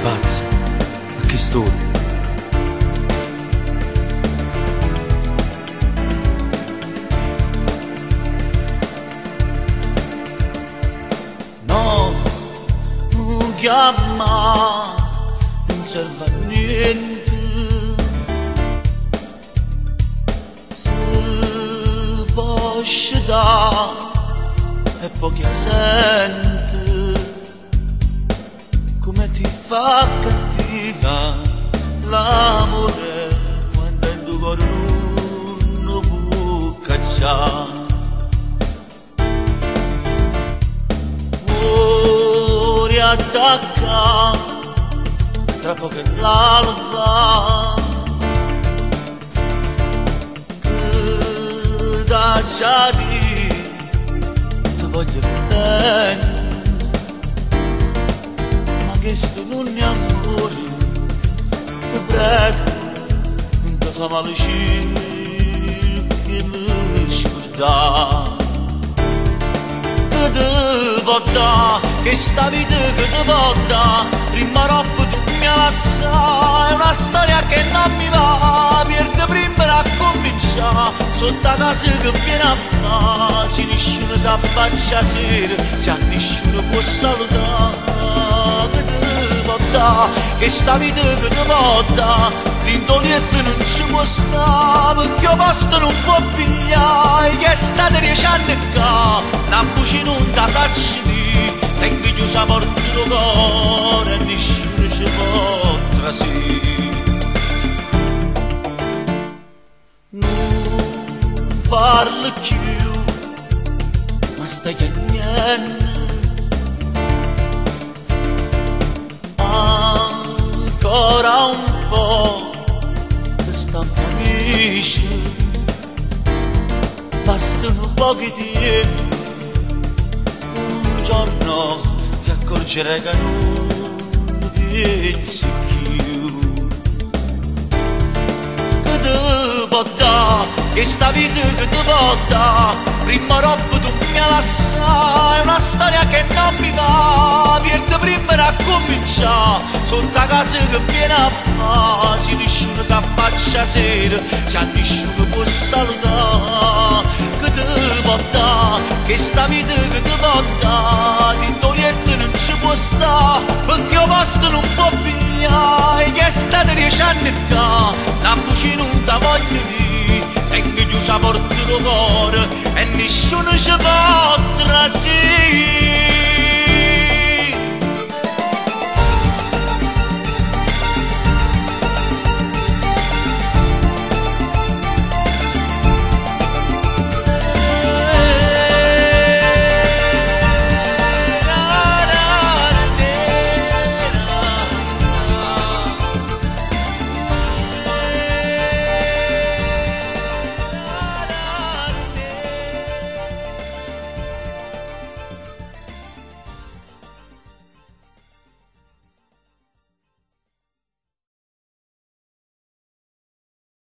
pazzo, ma che storia. No, non chiama, non serve a niente. Se voce dà e pochi la sente, come ti fa cattiva l'amore quando in tuo cuore non può cacciare. Vuoi attacca tra poco è l'alba, che da già di ti voglio bene, ma che sto non è amore, ti prego, non ti fa male che mi scordare. Che ti può dare, che sta vita che ti può dare, prima roba tu mi lascia, è una storia che non mi va, perché prima a cominciare, sotto la casa che viene a fare, se nessuno sa faccia sera, se a nessuno può salutare. Che ti può dare, che sta vita che ti può dare, l'indolietto non ci può stare, perché il posto non può pigliare, che è stato 10 anni qua, una voce non da sacci di, tengo chiusa la porta del cuore e nessuno ci può trasire. Non parlo più, ma stai chiagnando, ancora un po' per stampa amici, bastano pochi tempi, un giorno ti accorgerai che non pensi più. Che ti può dare, che sta vita che ti può dare, prima roba tu mi lascia, è una storia che non mi va, perché prima a cominciare, sotto la casa che viene a fare, se nessuno sa faccia sera, se a nessuno può salutare. Che ti può dare, che sta vita che ti può dare, l'indolietto non ci può stare, perché il posto non può pigliare, che è stato 10 anni qua, la voce non ti voglio dire, tengo chiusa la porta del cuore e nessuno ci può trasire.